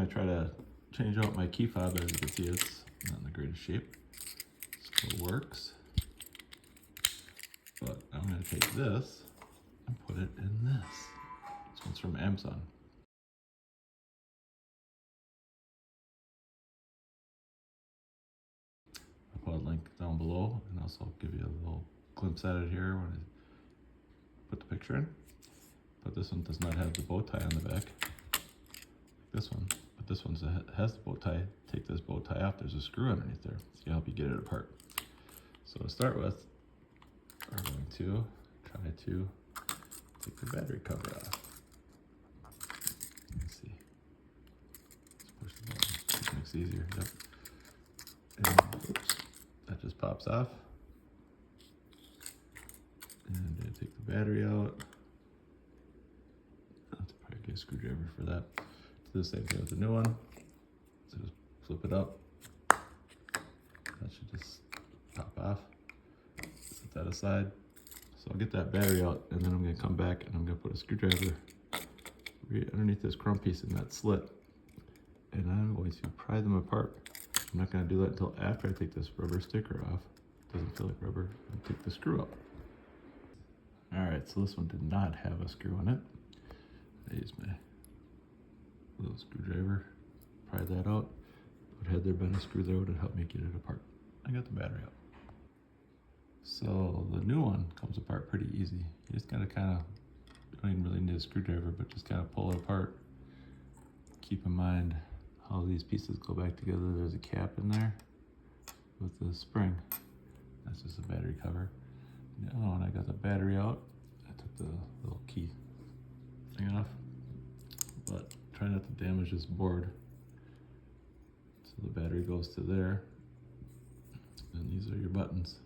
I try to change out my key fob. As you can see, it's not in the greatest shape. Still works. But I'm going to take this and put it in this. This one's from Amazon. I'll put a link down below and also give you a little glimpse at it here when I put the picture in. But this one does not have the bow tie on the back. This one. But this one has the bow tie. Take this bow tie off. There's a screw underneath there to help you get it apart. So to start with, we're going to try to take the battery cover off. Let's see. Let's push the button. It makes it easier. Yep. And oops, that just pops off. And I take the battery out. I'll have to probably get a screwdriver for that. Do the same thing with the new one. So just flip it up. That should just pop off. Set that aside. So I'll get that battery out, and then I'm going to come back and I'm going to put a screwdriver right underneath this chrome piece in that slit. And I'm going to pry them apart. I'm not going to do that until after I take this rubber sticker off. It doesn't feel like rubber. I'll take the screw out. Alright, so this one did not have a screw in it. I used my little screwdriver, pry that out. But had there been a screw there, it would have helped me get it apart. I got the battery out. So the new one comes apart pretty easy. You just gotta kind of, you don't even really need a screwdriver, but just kind of pull it apart. Keep in mind how these pieces go back together. There's a cap in there with the spring. That's just a battery cover. Oh, and I got the battery out. I took the little key thing off, but try not to damage this board. So the battery goes to there, and these are your buttons.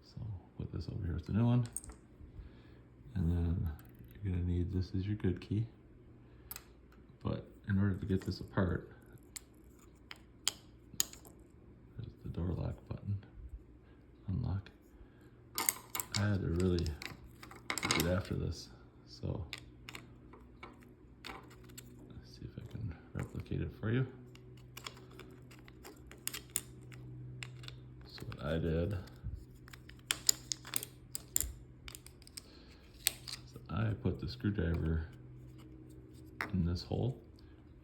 So put this over here with the new one, and then you're gonna need, this is your good key, but in order to get this apart, there's the door lock button. Unlock. I had to really get after this, so let's see if I can replicate it for you. So what I did is I put the screwdriver in this hole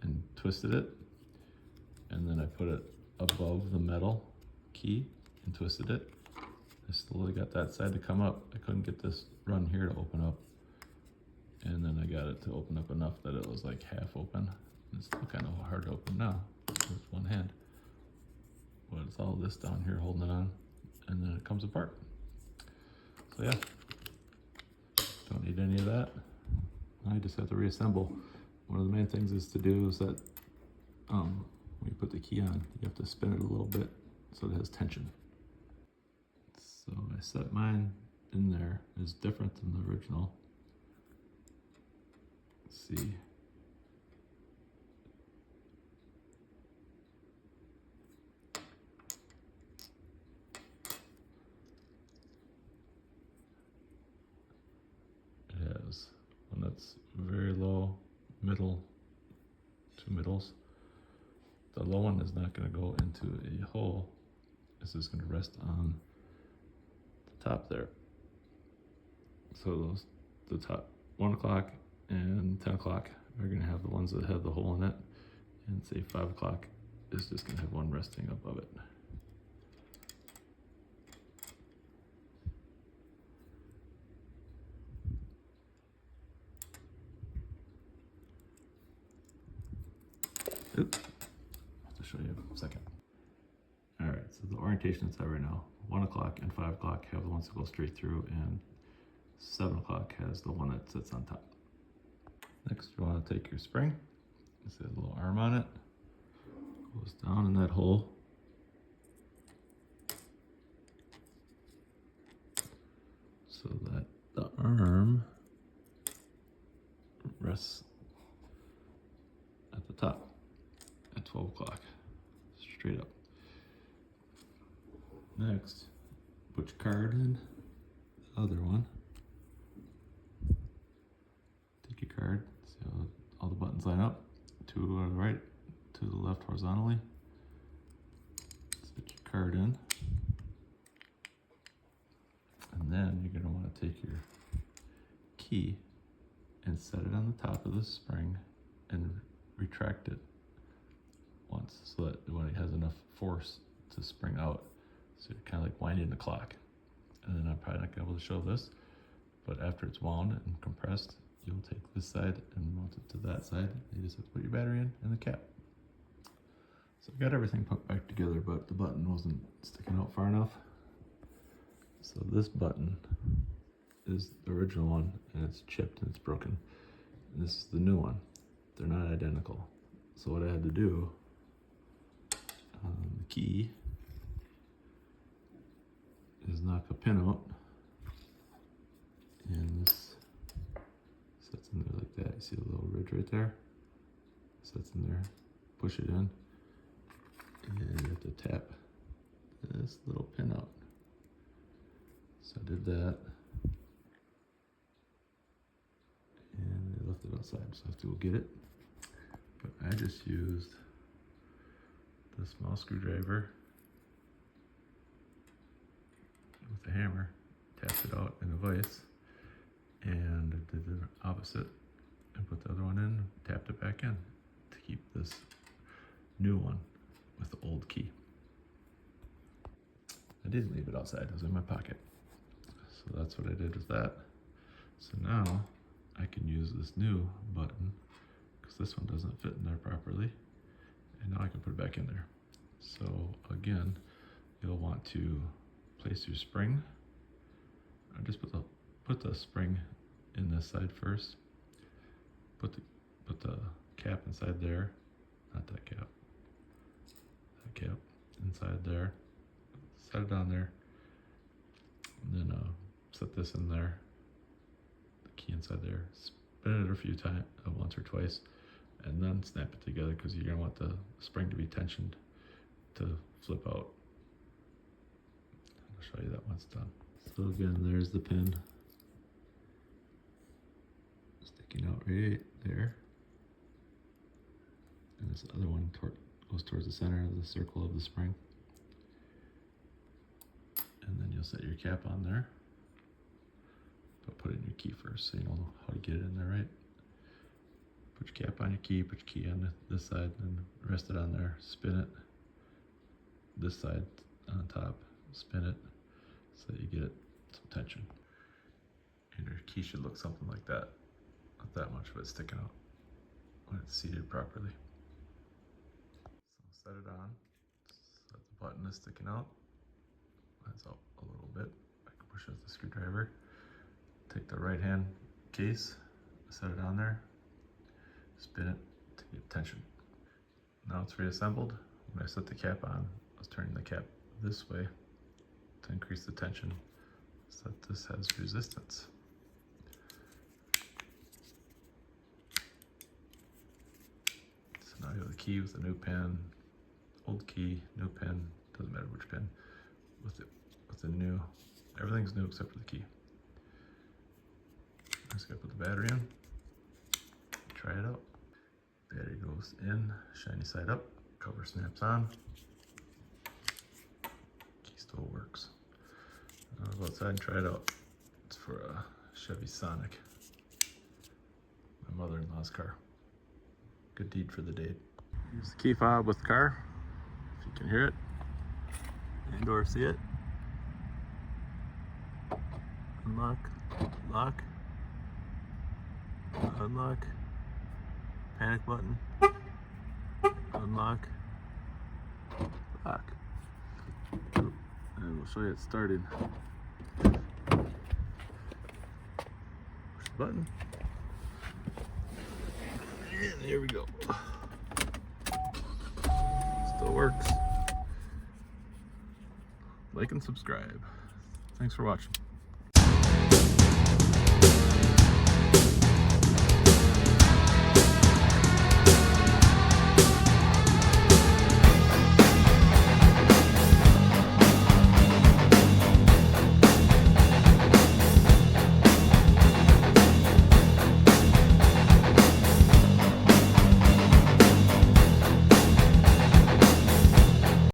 and twisted it, and then I put it above the metal key and twisted it. I slowly got that side to come up. I couldn't get this run here to open up. And then I got it to open up enough that it was like half open. It's still kind of hard to open now with one hand. But it's all this down here holding it on. And then it comes apart. So yeah, don't need any of that. I just have to reassemble. One of the main things is to do is that when you put the key on, you have to spin it a little bit so it has tension. So I set mine in there. It's different than the original. Let's see. It has one that's very low, middle, two middles. The low one is not going to go into a hole. This is going to rest on top there. So the top 1 o'clock and 10 o'clock are going to have the ones that have the hole in it, and say 5 o'clock is just going to have one resting above it. Oops, I'll have to show you in a second. All right, so the orientation it's at right now, 1 o'clock and 5 o'clock have the ones that go straight through, and 7 o'clock has the one that sits on top. Next, you want to take your spring, it's a little arm on it, goes down in that hole. So that the arm rests at the top at 12 o'clock, straight up. Next, put your card in the other one. Take your card, see how horizontally. Set your card in. And then you're going to want to take your key and set it on the top of the spring and retract it once so that when it has enough force to spring out. So you're kind of like winding the clock. And then I'm probably not going to be able to show this, but after it's wound and compressed, you'll take this side and mount it to that side. You just have to put your battery in and the cap. So I got everything put back together, but the button wasn't sticking out far enough. So this button is the original one, and it's chipped and it's broken. And this is the new one. They're not identical. So what I had to do, the key is knock a pin out, and this sets in there like that. You see the little ridge right there? Sets in there. Push it in, and you have to tap this little pin out. So I did that, and I left it outside, so I have to go get it. But I just used the small screwdriver with a hammer, tapped it out in a vise, and I did the opposite and put the other one in, tapped it back in to keep this new one with the old key. I didn't leave it outside, it was in my pocket. So that's what I did with that. So now I can use this new button because this one doesn't fit in there properly. And now I can put it back in there. So again, you'll want to place your spring. I just put the spring in this side first. Put the cap inside there, not that cap. That cap inside there. Set it on there. And then set this in there. The key inside there. Spin it a few times, once or twice, and then snap it together because you're gonna want the spring to be tensioned to flip out. I'll show you that once done. So again, there's the pin sticking out right there, and this other one goes towards the center of the circle of the spring. And then you'll set your cap on there, but put in your key first so you know how to get it in there right. Put your cap on your key, put your key on this side, and rest it on there. Spin it this side on top, spin it so that you get some tension. And your key should look something like that. Not that much, but it's sticking out when it's seated properly. So set it on so that the button is sticking out. That's out a little bit. I can push out the screwdriver. Take the right hand case, set it on there, spin it to get tension. Now it's reassembled. When I set the cap on, I was turning the cap this way to increase the tension so that this has resistance. So now you have the key with the new pin, old key, new pin, doesn't matter which pin. With the new, everything's new except for the key. I'm just gonna put the battery in, try it out. Battery goes in, shiny side up, cover snaps on. Key still works. I'll go outside and try it out. It's for a Chevy Sonic, my mother-in-law's car. Good deed for the day. Here's the key fob with the car, if you can hear it and or see it. Unlock, lock, unlock, panic button, unlock, lock. And we'll show you it started. Push the button. And here we go. Still works. Like and subscribe. Thanks for watching.